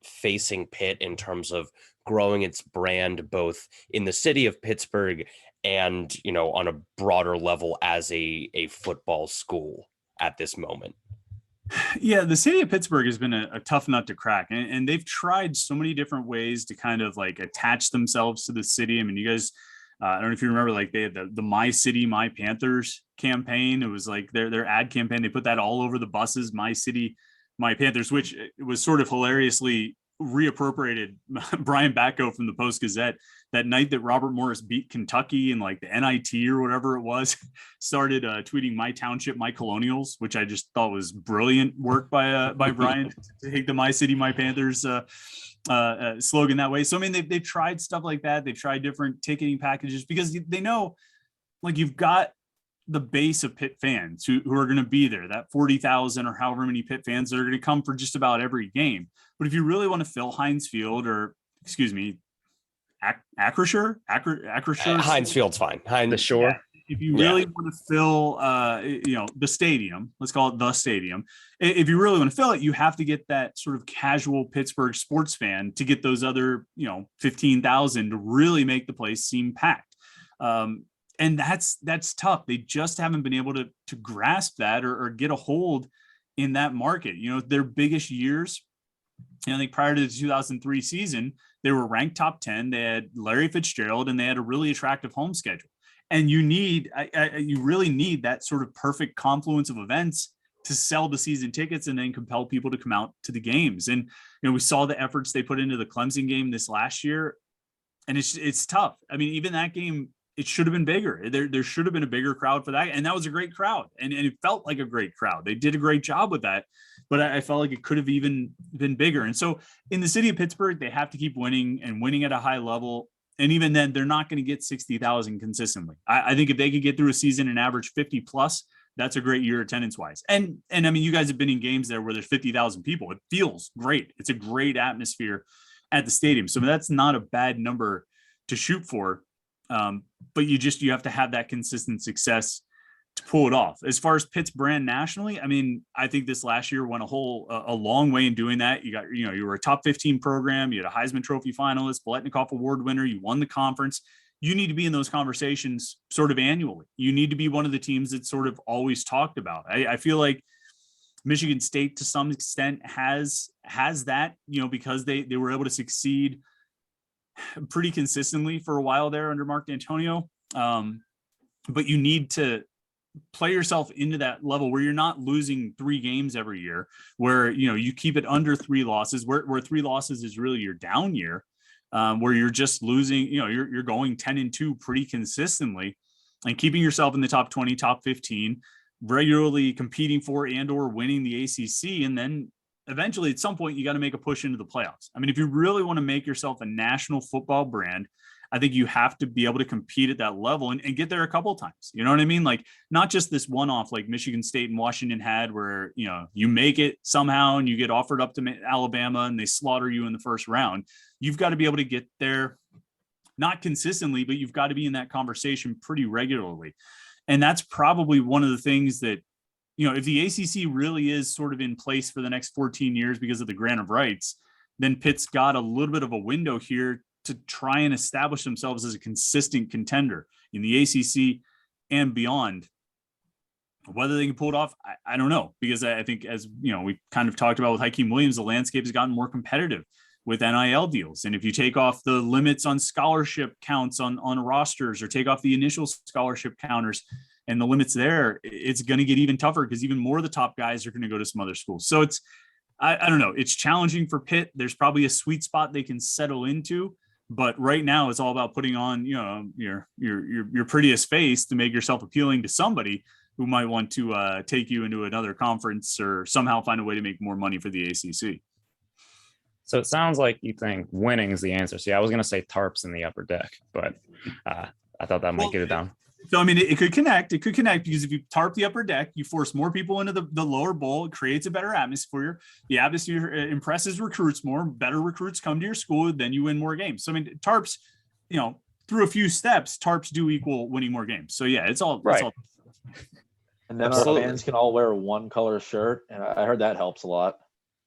facing Pitt in terms of growing its brand both in the city of Pittsburgh and, you know, on a broader level as a football school at this moment? Yeah, the city of Pittsburgh has been a tough nut to crack, and they've tried so many different ways to kind of like attach themselves to the city. I mean, you guys, I don't know if you remember, like they had the My City, My Panthers campaign. It was like their ad campaign. They put that all over the buses, My City, My Panthers, which it was sort of hilariously reappropriated Brian Batko from the Post Gazette that night that Robert Morris beat Kentucky and like the NIT or whatever it was, started tweeting "My Township, My Colonials," which I just thought was brilliant work by Brian to take the "My City, My Panthers" slogan that way. So I mean, they've tried stuff like that. They've tried different ticketing packages because they know, like, you've got the base of Pitt fans who are going to be there, that 40,000 or however many Pitt fans that are going to come for just about every game. But if you really want to fill Heinz Field, or excuse me, Acrisure, Heinz Field's fine. The Shore. Yeah. If you really want to fill, the stadium, let's call it the stadium. If you really want to fill it, you have to get that sort of casual Pittsburgh sports fan to get those other, 15,000 to really make the place seem packed. And that's tough. They just haven't been able to grasp that or get a hold in that market. Their biggest years, I think prior to the 2003 season, they were ranked top 10. They had Larry Fitzgerald, and they had a really attractive home schedule. And you really need that sort of perfect confluence of events to sell the season tickets and then compel people to come out to the games. And, we saw the efforts they put into the Clemson game this last year, and it's tough. I mean, even that game, it should have been bigger. There should have been a bigger crowd for that. And that was a great crowd. And it felt like a great crowd. They did a great job with that, but I felt like it could have even been bigger. And so in the city of Pittsburgh, they have to keep winning and winning at a high level. And even then, they're not going to get 60,000 consistently. I think if they could get through a season and average 50 plus, that's a great year attendance wise. And I mean, you guys have been in games there where there's 50,000 people. It feels great. It's a great atmosphere at the stadium. So that's not a bad number to shoot for. But you have to have that consistent success to pull it off. As far as Pitt's brand nationally, I mean, I think this last year went a long way in doing that. You were a top 15 program. You had a Heisman Trophy finalist, Biletnikoff Award winner. You won the conference. You need to be in those conversations sort of annually. You need to be one of the teams that's sort of always talked about. I feel like Michigan State to some extent has that, because they were able to succeed pretty consistently for a while there under Mark D'Antonio. But you need to play yourself into that level where you're not losing 3 games every year, where, you keep it under 3 losses, where 3 losses is really your down year, where you're just losing, you're going 10-2 pretty consistently and keeping yourself in the top 20, top 15, regularly competing for and/or winning the ACC. And then eventually at some point you got to make a push into the playoffs. I mean, if you really want to make yourself a national football brand, I think you have to be able to compete at that level and get there a couple of times. You know what I mean? Like, not just this one-off like Michigan State and Washington had where, you make it somehow and you get offered up to Alabama and they slaughter you in the first round. You've got to be able to get there, not consistently, but you've got to be in that conversation pretty regularly. And that's probably one of the things that, if the ACC really is sort of in place for the next 14 years because of the grant of rights, then Pitt's got a little bit of a window here to try and establish themselves as a consistent contender in the ACC and beyond. Whether they can pull it off, I don't know, because I think, as we kind of talked about with Hykeem Williams, the landscape has gotten more competitive with NIL deals. And if you take off the limits on scholarship counts on rosters, or take off the initial scholarship counters and the limits there, it's going to get even tougher because even more of the top guys are going to go to some other schools. So I don't know. It's challenging for Pitt. There's probably a sweet spot they can settle into. But right now it's all about putting on, your prettiest face to make yourself appealing to somebody who might want to take you into another conference or somehow find a way to make more money for the ACC. So it sounds like you think winning is the answer. See, I was going to say tarps in the upper deck, but I thought that might get it down. So, I mean, it could connect. It could connect because if you tarp the upper deck, you force more people into the lower bowl. It creates a better atmosphere. The atmosphere impresses recruits more. Better recruits come to your school, then you win more games. So, I mean, tarps, through a few steps, tarps do equal winning more games. So, yeah, it's all right. And then our fans can all wear one color shirt, and I heard that helps a lot.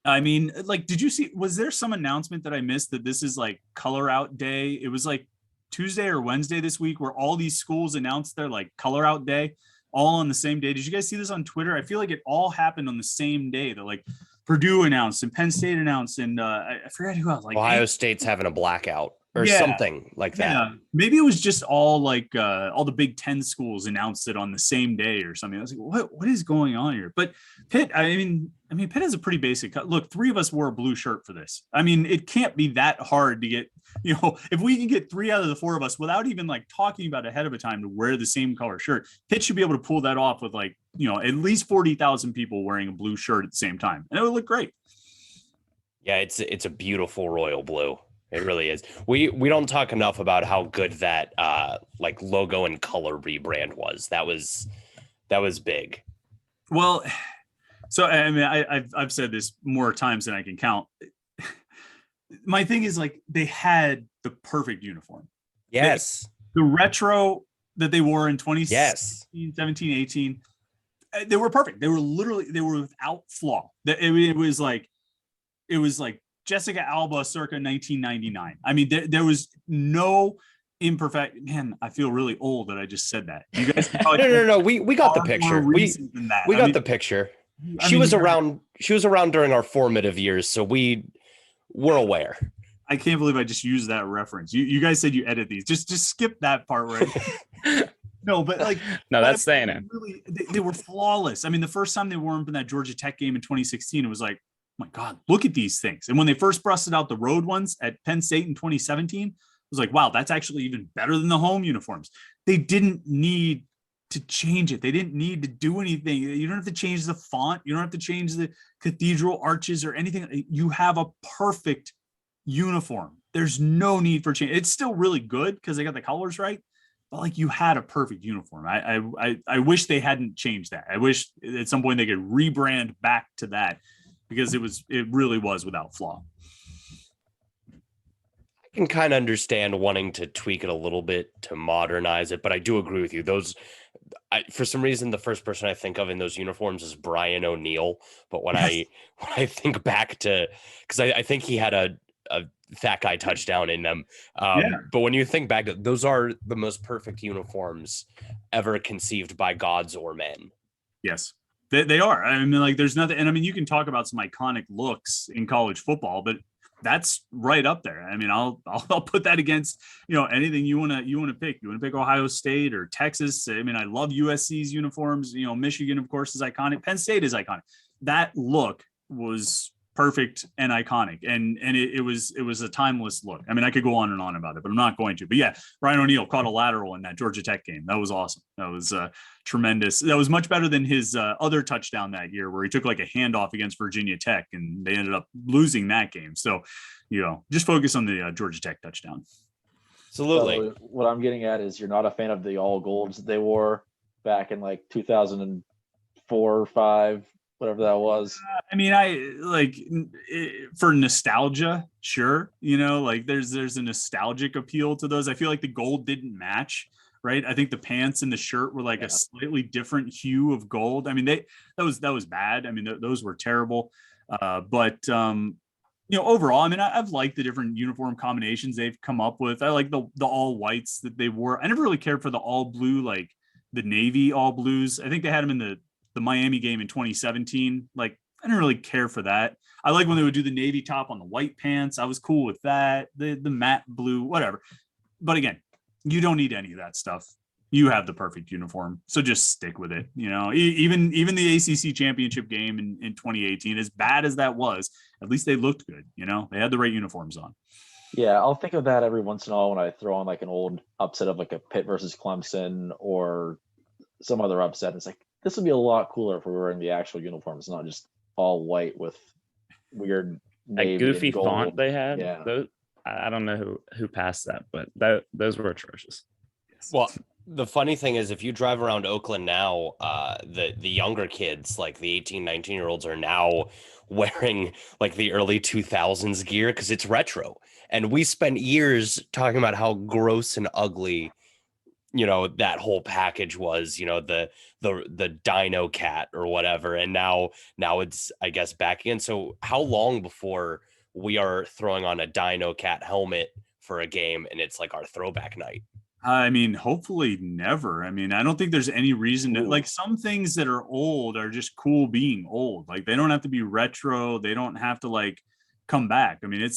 I mean, like, did you see, was there some announcement that I missed that this is like color out day? It was like Tuesday or Wednesday this week where all these schools announced their like color out day all on the same day. Did you guys see this on Twitter? I feel like it all happened on the same day that like Purdue announced and Penn State announced and I forget who else. Like Ohio State's having a blackout or Yeah. something like that. yeah, maybe it was just all like all the Big Ten schools announced it on the same day or something. I was like, what is going on here? But Pitt, I mean, Pitt has a pretty basic cut. Look, three of us wore a blue shirt for this. I mean, it can't be that hard to get, if we can get three out of the four of us without even like talking about ahead of a time to wear the same color shirt, Pitt should be able to pull that off with like, at least 40,000 people wearing a blue shirt at the same time. And it would look great. Yeah, it's a beautiful royal blue. It really is. We don't talk enough about how good that like logo and color rebrand was. That was big. Well, so I mean, I've said this more times than I can count. My thing is like they had the perfect uniform. Yes. The retro that they wore in 2016, Yes. 17, 18, they were perfect. They were without flaw. It was like Jessica Alba circa 1999. I mean, there was no imperfect. Man, I feel really old that I just said that. You guys No. We got the picture. We got the picture. She was around during our formative years, so we're aware. I can't believe I just used that reference. You guys said you edit these. Just skip that part right. No, but like no, that's staying in. Really, they were flawless. I mean, the first time they wore them in that Georgia Tech game in 2016, it was like, oh my God, look at these things. And when they first busted out the road ones at Penn State in 2017, it was like, wow, that's actually even better than the home uniforms. They didn't need to change it. They didn't need to do anything. You don't have to change the font. You don't have to change the cathedral arches or anything. You have a perfect uniform. There's no need for change. It's still really good because they got the colors right. But like you had a perfect uniform. I wish they hadn't changed that. I wish at some point they could rebrand back to that because it really was without flaw. I can kind of understand wanting to tweak it a little bit to modernize it, but I do agree with you. For some reason, the first person I think of in those uniforms is Brian O'Neill. But when I think back to, because I think he had a fat guy touchdown in them. But when you think back, those are the most perfect uniforms ever conceived by gods or men. Yes, they are. I mean, like there's nothing, and I mean, you can talk about some iconic looks in college football, but that's right up there. I mean, I'll put that against, anything you want to pick. You want to pick Ohio State or Texas. I mean, I love USC's uniforms. Michigan, of course, is iconic. Penn State is iconic. That look was perfect and iconic, and it was a timeless look. I mean, I could go on and on about it, but I'm not going to. But yeah, Ryan O'Neill caught a lateral in that Georgia Tech game. That was awesome. That was tremendous. That was much better than his other touchdown that year where he took like a handoff against Virginia Tech and they ended up losing that game. So just focus on the Georgia Tech touchdown. Absolutely. So what I'm getting at is you're not a fan of the all golds that they wore back in like 2004 or 5, whatever that was. I mean, I like for nostalgia, sure. Like there's a nostalgic appeal to those. I feel like the gold didn't match, right? I think the pants and the shirt were like a slightly different hue of gold. I mean, that was bad. I mean, those were terrible. But overall, I mean, I've liked the different uniform combinations they've come up with. I like the all whites that they wore. I never really cared for the all blue, like the Navy all blues. I think they had them in the Miami game in 2017. Like, I didn't really care for that. I like when they would do the Navy top on the white pants. I was cool with that. The matte blue, whatever. But again, you don't need any of that stuff. You have the perfect uniform. So just stick with it. Even the ACC championship game in 2018, as bad as that was, at least they looked good. They had the right uniforms on. Yeah, I'll think of that every once in a while when I throw on like an old upset of like a Pitt versus Clemson or some other upset. It's like, this would be a lot cooler if we were in the actual uniforms, not just all white with weird navy that goofy and gold font they had. Yeah. Those, I don't know who passed that, but those were atrocious. Well, the funny thing is, if you drive around Oakland now, the younger kids, like the 18, 19-year-olds, are now wearing like the early 2000s gear because it's retro. And we spent years talking about how gross and ugly that whole package was, the Dino Cat or whatever. And now it's, I guess, back in. So how long before we are throwing on a Dino Cat helmet for a game and it's like our throwback night? I mean, hopefully never. I mean, I don't think there's any reason to, Ooh. like, some things that are old are just cool being old. Like, they don't have to be retro. They don't have to like come back. I mean,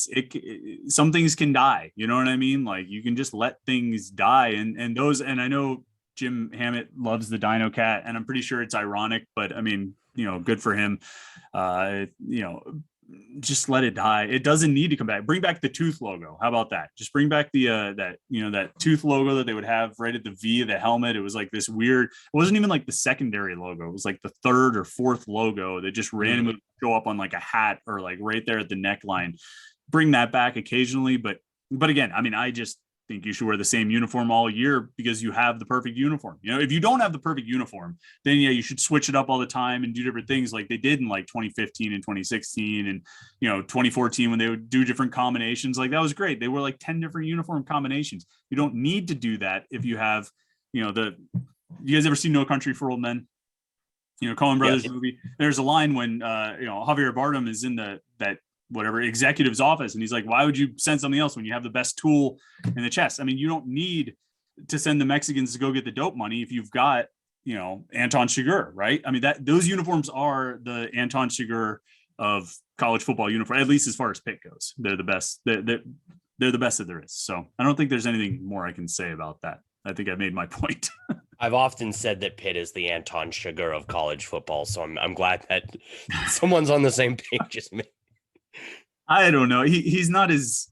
some things can die. You know what I mean? Like, you can just let things die. And I know Jim Hammett loves the Dino Cat, and I'm pretty sure it's ironic, but I mean, good for him. Just let it die. It doesn't need to come back. Bring back the tooth logo. How about that? Just bring back the that tooth logo that they would have right at the V of the helmet. It was like this weird, it wasn't even like the secondary logo. It was like the third or fourth logo that just randomly show up on like a hat or like right there at the neckline. Bring that back occasionally, but again, I mean, I just think you should wear the same uniform all year because you have the perfect uniform. If you don't have the perfect uniform, then yeah, you should switch it up all the time and do different things like they did in like 2015 and 2016 and 2014 when they would do different combinations. Like, that was great. They were like 10 different uniform combinations. You don't need to do that if you have, you guys ever seen No Country for Old Men? Coen Brothers movie. There's a line when Javier Bardem is in that whatever executive's office, and he's like, why would you send something else when you have the best tool in the chest? I mean, you don't need to send the Mexicans to go get the dope money if you've got Anton Chigurh, right? I mean, those uniforms are the Anton Chigurh of college football uniform, at least as far as Pitt goes. They're the best. They're the best that there is. So I don't think there's anything more I can say about that. I think I made my point. I've often said that Pitt is the Anton Chigurh of college football, so I'm glad that someone's on the same page as me. I don't know. He's not as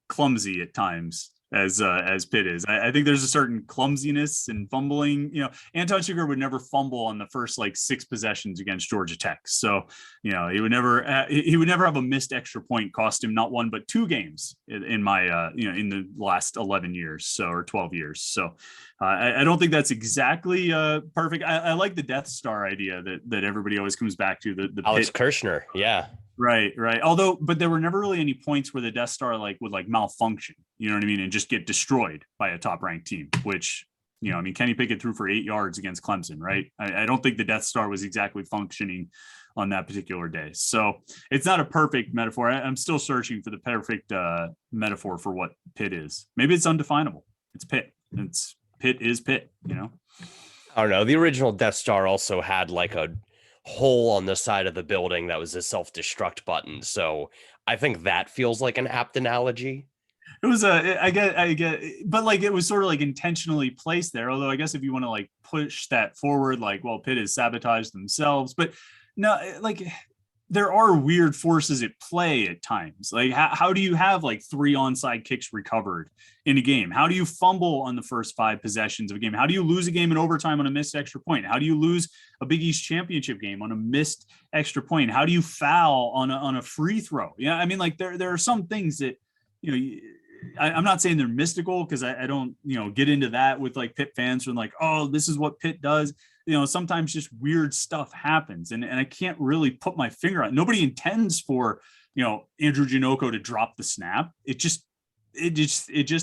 clumsy at times as Pitt is. I think there's a certain clumsiness and fumbling. Anton Chigurh would never fumble on the first like 6 possessions against Georgia Tech. So, he would never have a missed extra point cost him not 1 but 2 games in my in the last 11 years or 12 years. So I don't think that's exactly perfect. I like the Death Star idea that everybody always comes back to, the Alex Pitt. Kirshner. Yeah. Right. But there were never really any points where the Death Star would malfunction, you know what I mean, and just get destroyed by a top-ranked team, which, Kenny Pickett threw for 8 yards against Clemson, right? I don't think the Death Star was exactly functioning on that particular day. So it's not a perfect metaphor. I'm still searching for the perfect metaphor for what Pitt is. Maybe it's undefinable. It's Pitt. Pitt is Pitt, I don't know. The original Death Star also had like a hole on the side of the building that was a self-destruct button, so I think that feels like an apt analogy. It was I get but like it was sort of like intentionally placed there, although I guess if you want to like push that forward, like, well, Pitt has sabotaged themselves, but no, like there are weird forces at play at times. Like how do you have like 3 onside kicks recovered in a game? How do you fumble on the first 5 possessions of a game? How do you lose a game in overtime on a missed extra point? How do you lose a Big East championship game on a missed extra point? How do you foul on a free throw? Yeah, I mean, like there are some things that I'm not saying they're mystical because I don't get into that with like Pitt fans from like, oh, this is what Pitt does. Sometimes just weird stuff happens, and I can't really put my finger on it. Nobody intends for Andrew Janoko to drop the snap. It just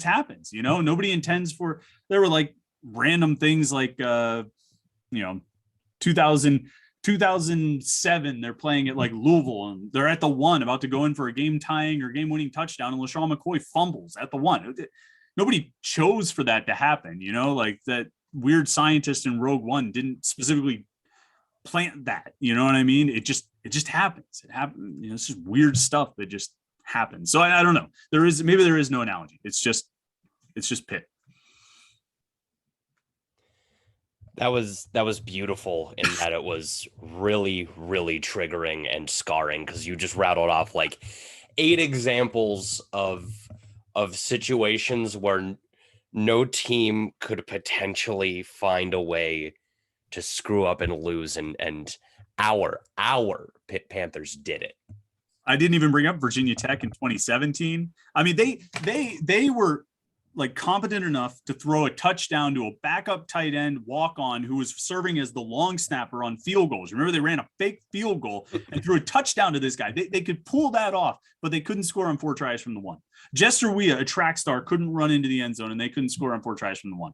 happens. Nobody intends for. There were like random things like 2007 they're playing at like Louisville and they're at the 1 about to go in for a game tying or game winning touchdown, and LaShawn McCoy fumbles at the 1. Nobody chose for that to happen. Like that weird scientist in Rogue One didn't specifically plant that. You know what I mean? It just happens. It happens. It's just weird stuff that just happens. So I don't know. There is no analogy. It's just Pitt. That was beautiful in that it was really, really triggering and scarring, because you just rattled off like 8 examples of situations where no team could potentially find a way to screw up and lose, and our Pitt Panthers did it. I didn't even bring up Virginia Tech in 2017. I mean, they were like competent enough to throw a touchdown to a backup tight end walk on who was serving as the long snapper on field goals. Remember, they ran a fake field goal and threw a touchdown to this guy. They could pull that off, but they couldn't score on 4 tries from the 1. Jester Weah, a track star, couldn't run into the end zone, and they couldn't score on 4 tries from the 1.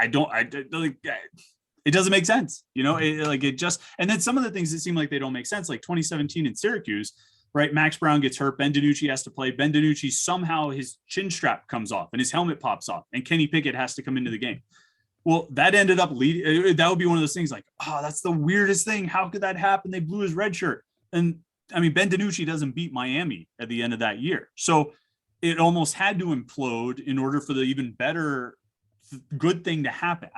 like, it doesn't make sense, you know, and then some of the things that seem like they don't make sense, like 2017 in Syracuse, right? Max Brown gets hurt. Ben DiNucci has to play. Ben DiNucci, somehow his chin strap comes off and his helmet pops off and Kenny Pickett has to come into the game. Well, that ended up leading. That would be one of those things like, oh, that's the weirdest thing. How could that happen? They blew his red shirt. And I mean, Ben DiNucci doesn't beat Miami at the end of that year. So it almost had to implode in order for the even better good thing to happen.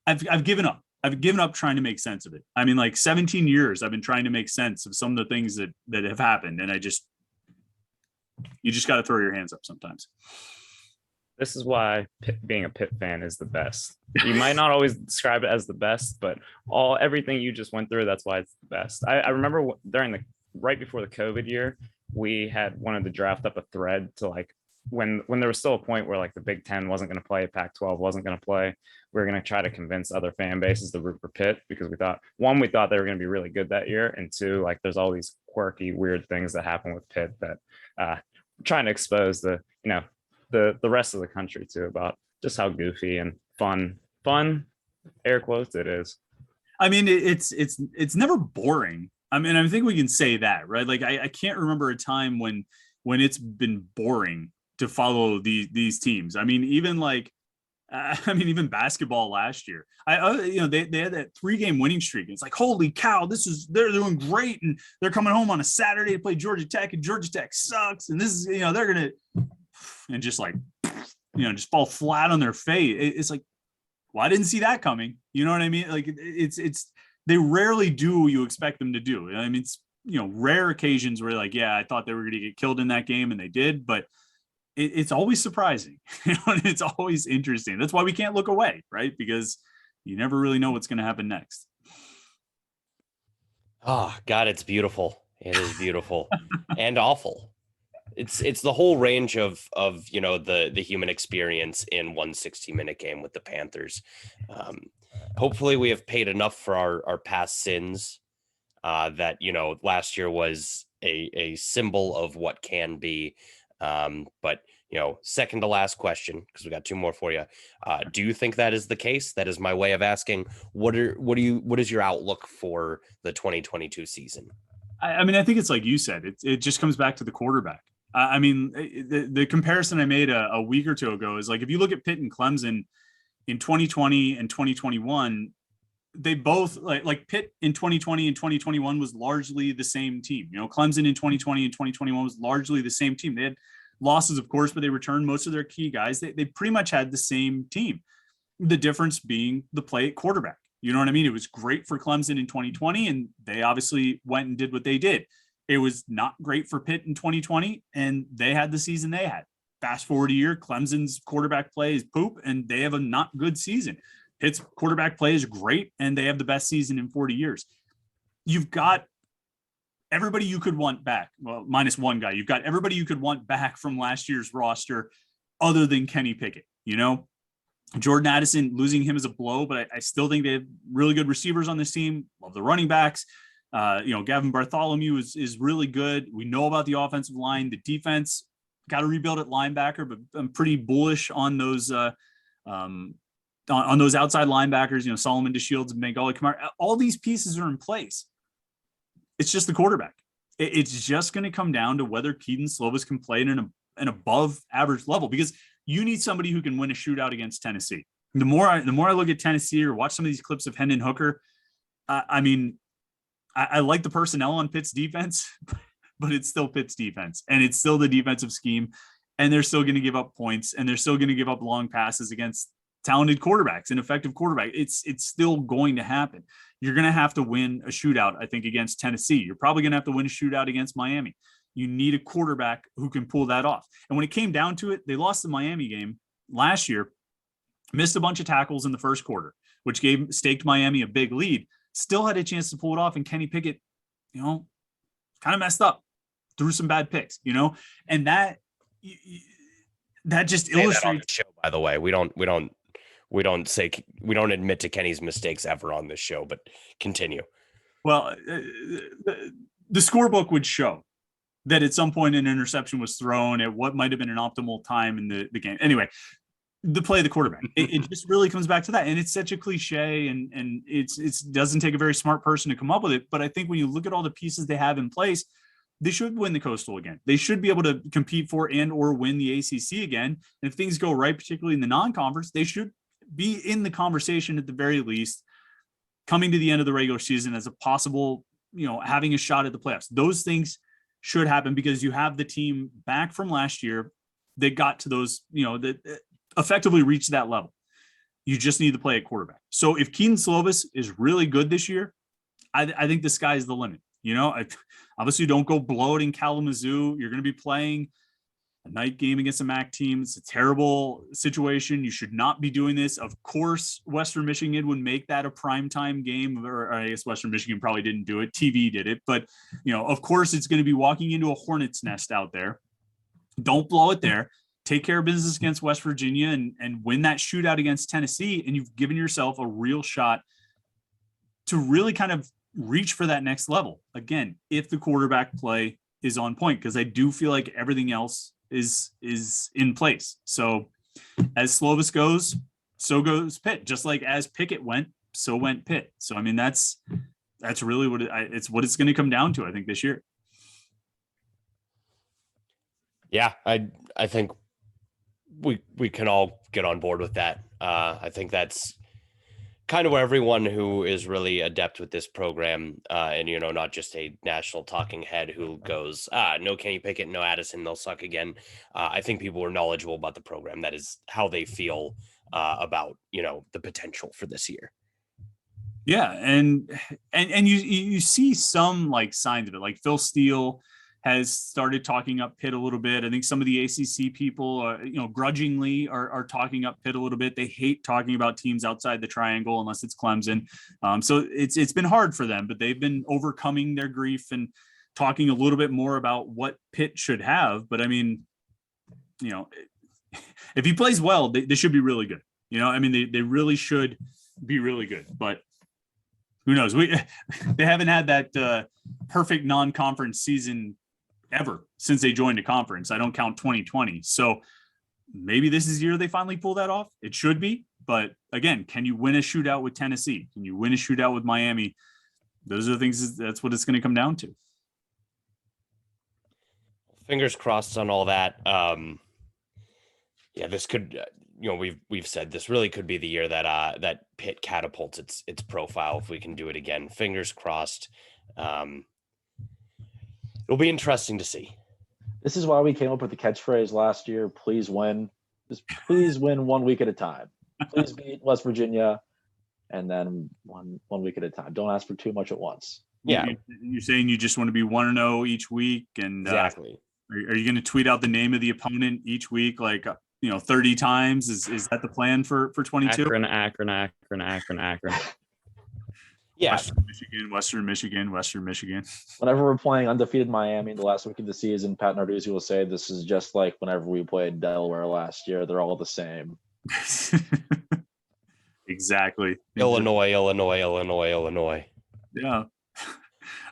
I've given up. I've given up trying to make sense of it. I mean, like 17 years, I've been trying to make sense of some of the things that have happened. And you just got to throw your hands up sometimes. This is why being a Pitt fan is the best. You might not always describe it as the best, but everything you just went through, that's why it's the best. I remember right before the COVID year, we had wanted to draft up a thread to like when there was still a point where like the Big Ten wasn't going to play, Pac-12 wasn't going to play. We were going to try to convince other fan bases to root for Pitt because we thought they were going to be really good that year, and two, like there's all these quirky, weird things that happen with Pitt that trying to expose the rest of the country to about just how goofy and fun air quotes it is. I mean, it's never boring. I mean, I think we can say that, right? Like I can't remember a time when it's been boring to follow these teams. I mean, even even basketball last year, they had that 3-game winning streak. It's like, holy cow, they're doing great. And they're coming home on a Saturday to play Georgia Tech, and Georgia Tech sucks. And this is, they're going to, and just like, just fall flat on their face. It's like, well, I didn't see that coming. You know what I mean? Like they rarely do what you expect them to do. I mean, it's, rare occasions where like, yeah, I thought they were going to get killed in that game and they did, but it's always surprising. And it's always interesting. That's why we can't look away, right? Because you never really know what's going to happen next. Oh God, it's beautiful. It is beautiful and awful. It's the whole range of the human experience in one 60-minute game with the Panthers. Hopefully we have paid enough for our past sins that last year was a symbol of what can be. But second to last question, because we got two more for you. Do you think that is the case? That is my way of asking what is your outlook for the 2022 season? I mean, I think it's like you said, it just comes back to the quarterback. I mean, the comparison I made a week or two ago is like, if you look at Pitt and Clemson in 2020 and 2021, they both like Pitt in 2020 and 2021 was largely the same team. Clemson in 2020 and 2021 was largely the same team. They had losses, of course, but they returned most of their key guys. They pretty much had the same team. The difference being the play at quarterback. You know what I mean? It was great for Clemson in 2020, and they obviously went and did what they did. It was not great for Pitt in 2020, and they had the season they had. Fast forward a year, Clemson's quarterback play is poop, and they have a not good season. Pitt's quarterback play is great, and they have the best season in 40 years. You've got everybody you could want back. Well, minus one guy. You've got everybody you could want back from last year's roster other than Kenny Pickett. Jordan Addison, losing him is a blow, but I still think they have really good receivers on this team. Love the running backs. Gavin Bartholomew is really good. We know about the offensive line. The defense got to rebuild at linebacker, but I'm pretty bullish on those on those outside linebackers, Solomon DeShields and Bengali Kamara. All these pieces are in place. It's just the quarterback. It's just going to come down to whether Keaton Slovis can play at an above average level, because you need somebody who can win a shootout against Tennessee. The more I look at Tennessee or watch some of these clips of Hendon Hooker, I like the personnel on Pitt's defense, but it's still Pitt's defense, and it's still the defensive scheme, and they're still going to give up points, and they're still going to give up long passes against talented quarterbacks and effective quarterback. It's still going to happen. You're going to have to win a shootout, I think, against Tennessee. You're probably going to have to win a shootout against Miami. You need a quarterback who can pull that off. And when it came down to it, they lost the Miami game last year, missed a bunch of tackles in the first quarter, which staked Miami a big lead. Still had a chance to pull it off, and Kenny Pickett, kind of messed up, threw some bad picks, and that just illustrates. That on the show, by the way, we don't admit to Kenny's mistakes ever on this show, but continue. Well, the scorebook would show that at some point an interception was thrown at what might have been an optimal time in the game. Anyway, the play of the quarterback. It just really comes back to that. And it's such a cliche, and it doesn't take a very smart person to come up with it. But I think when you look at all the pieces they have in place, they should win the Coastal again. They should be able to compete for and or win the ACC again. And if things go right, particularly in the non-conference, they should be in the conversation at the very least, coming to the end of the regular season as a possible, having a shot at the playoffs. Those things should happen because you have the team back from last year that got to those, that effectively reached that level. You just need to play at quarterback. So if Keaton Slovis is really good this year, I think the sky's the limit. Obviously don't go blow it in Kalamazoo. You're going to be playing a night game against a MAC team. It's a terrible situation. You should not be doing this. Of course, Western Michigan would make that a primetime game, or I guess Western Michigan probably didn't do it. TV did it. But, of course, it's going to be walking into a hornet's nest out there. Don't blow it there. Take care of business against West Virginia and win that shootout against Tennessee. And you've given yourself a real shot to really kind of reach for that next level. Again, if the quarterback play is on point, because I do feel like everything else is in place. So as Slovis goes, so goes Pitt. Just like as Pickett went, so went Pitt. So I mean, that's really what it's going to come down to, I think, this year. Yeah, I think we can all get on board with that. I think that's kind of where everyone who is really adept with this program, and not just a national talking head who goes, no Kenny Pickett, no Addison, they'll suck again. I think people are knowledgeable about the program. That is how they feel about the potential for this year. Yeah, and you see some like signs of it, like Phil Steele has started talking up Pitt a little bit. I think some of the ACC people, grudgingly are talking up Pitt a little bit. They hate talking about teams outside the triangle unless it's Clemson. So it's been hard for them, but they've been overcoming their grief and talking a little bit more about what Pitt should have. But I mean, if he plays well, they should be really good. They really should be really good. But who knows? They haven't had that perfect non-conference season ever since they joined a conference. I don't count 2020. So maybe this is the year they finally pull that off. It should be. But again, can you win a shootout with Tennessee? Can you win a shootout with Miami? Those are the things, that's what it's going to come down to. Fingers crossed on all that. This could, we've said this really could be the year that Pitt catapults its profile if we can do it again. Fingers crossed. It'll be interesting to see. This is why we came up with the catchphrase last year. Please win. Just please win 1 week at a time. Please beat West Virginia, and then one week at a time. Don't ask for too much at once. Yeah. You're saying you just want to be 1-0 each week, and exactly. Are you going to tweet out the name of the opponent each week, like 30 times? Is that the plan for 22? Akron. Yeah. Western Michigan. Whenever we're playing undefeated Miami in the last week of the season, Pat Narduzzi will say this is just like whenever we played Delaware last year. They're all the same. Exactly. Illinois. Yeah.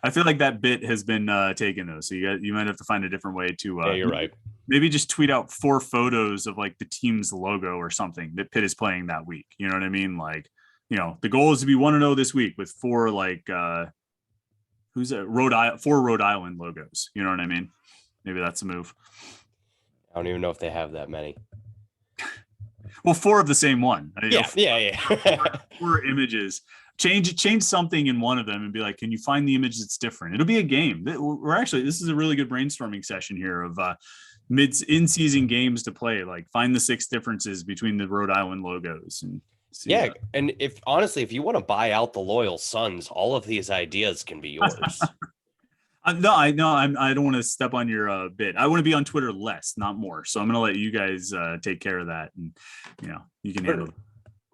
I feel like that bit has been taken though, so you might have to find a different way to. Yeah, you're right. Maybe just tweet out 4 photos of like the team's logo or something that Pitt is playing that week. You know what I mean? Like, the goal is to be 1-0 this week with 4 like who's a four Rhode Island logos. You know what I mean? Maybe that's a move. I don't even know if they have that many. Well, 4 of the same one. Yeah. 4 images. Change something in one of them and be like, can you find the image that's different? It'll be a game. This is a really good brainstorming session here of in-season games to play. Like, find the 6 differences between the Rhode Island logos and see. Yeah, and if you want to buy out the Loyal Sons, all of these ideas can be yours. No, I don't want to step on your bit. I want to be on Twitter less, not more. So I'm going to let you guys take care of that, and you can handle it.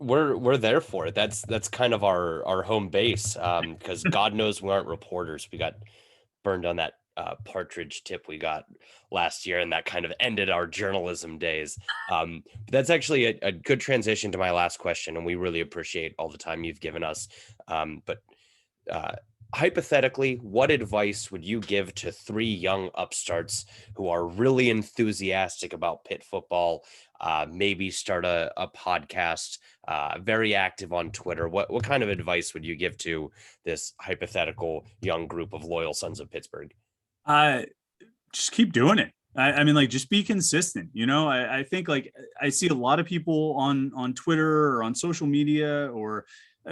We're there for it. That's kind of our home base, because God knows we aren't reporters. We got burned on that partridge tip we got last year, and that kind of ended our journalism days. That's actually a good transition to my last question, and we really appreciate all the time you've given us. But hypothetically, what advice would you give to 3 young upstarts who are really enthusiastic about Pitt football, maybe start a podcast, very active on Twitter. What kind of advice would you give to this hypothetical young group of loyal Sons of Pittsburgh? Just keep doing it. I mean, like, just be consistent. I think, like, I see a lot of people on Twitter or on social media, or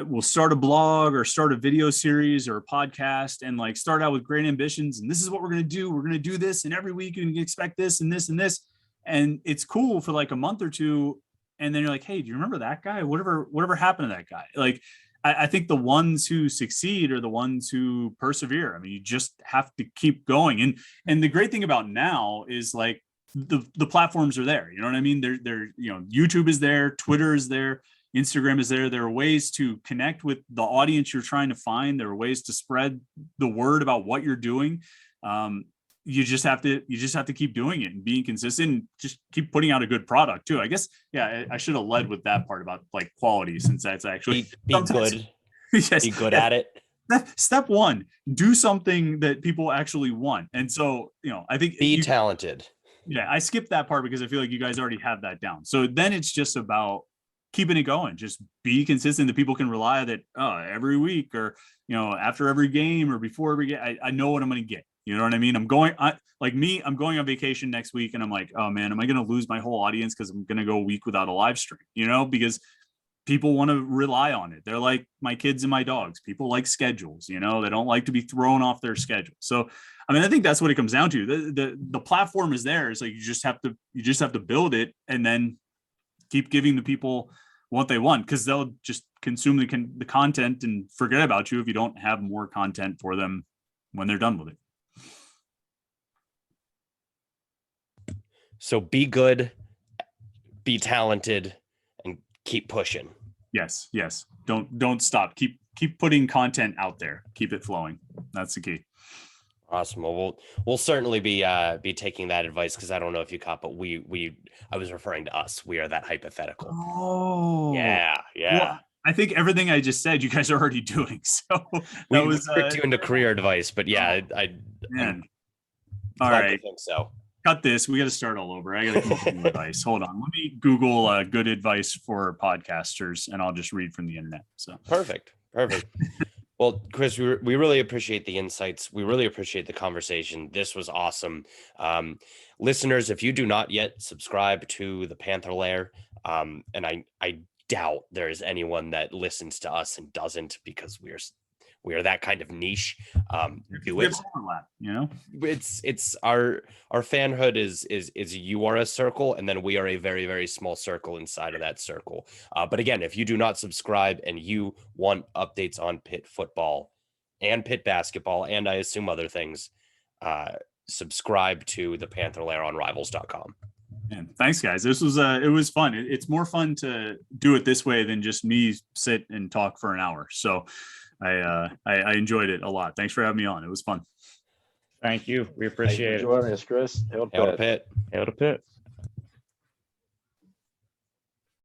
will start a blog or start a video series or a podcast, and like start out with great ambitions. And this is what we're going to do. We're going to do this. And every week you can expect this and this and this. And it's cool for like a month or two. And then you're like, hey, do you remember that guy? Whatever happened to that guy? Like, I think the ones who succeed are the ones who persevere. I mean, you just have to keep going. And the great thing about now is, like, the platforms are there. You know what I mean? They're YouTube is there, Twitter is there, Instagram is there. There are ways to connect with the audience you're trying to find. There are ways to spread the word about what you're doing. You just have to keep doing it and being consistent, and just keep putting out a good product too. I guess, yeah, I should have led with that part about like quality, since that's actually be good. Yes, be good at it. Step one, do something that people actually want. And so, I think be talented. Yeah, I skipped that part because I feel like you guys already have that down. So then it's just about keeping it going. Just be consistent, that people can rely that every week, or after every game, or before every game, I know what I'm going to get. You know what I mean? I'm going on vacation next week, and I'm like, oh man, am I going to lose my whole audience because I'm going to go a week without a live stream? Because people want to rely on it. They're like my kids and my dogs. People like schedules. They don't like to be thrown off their schedule. So, I mean, I think that's what it comes down to. The platform is there. It's like you just have to build it, and then keep giving the people what they want, because they'll just consume the content and forget about you if you don't have more content for them when they're done with it. So be good, be talented, and keep pushing. Yes. Don't stop. Keep putting content out there. Keep it flowing. That's the key. Awesome. Well, we'll certainly be taking that advice, because I don't know if you caught, but I was referring to us. We are that hypothetical. Oh, yeah. Well, I think everything I just said, you guys are already doing. So we tricked you into career advice, but yeah, man. All right. I think so. Cut this. We got to start all over. I got to come up with new advice. Hold on. Let me Google good advice for podcasters, and I'll just read from the internet. So perfect. Well, Chris, we really appreciate the insights. We really appreciate the conversation. This was awesome. Listeners, if you do not yet subscribe to the Panther-lair, and I doubt there is anyone that listens to us and doesn't, because we are that kind of niche. Do it. It's our fanhood is you are a circle, and then we are a very, very small circle inside of that circle. But again, if you do not subscribe and you want updates on Pitt football and Pitt basketball, and I assume other things, subscribe to the Panther-lair on rivals.com. Man, thanks guys. This was it was fun. It's more fun to do it this way than just me sit and talk for an hour. So I enjoyed it a lot. Thanks for having me on. It was fun. Thank you. We appreciate it. Joining us, Chris. Hail to Pitt. Hail to Pitt.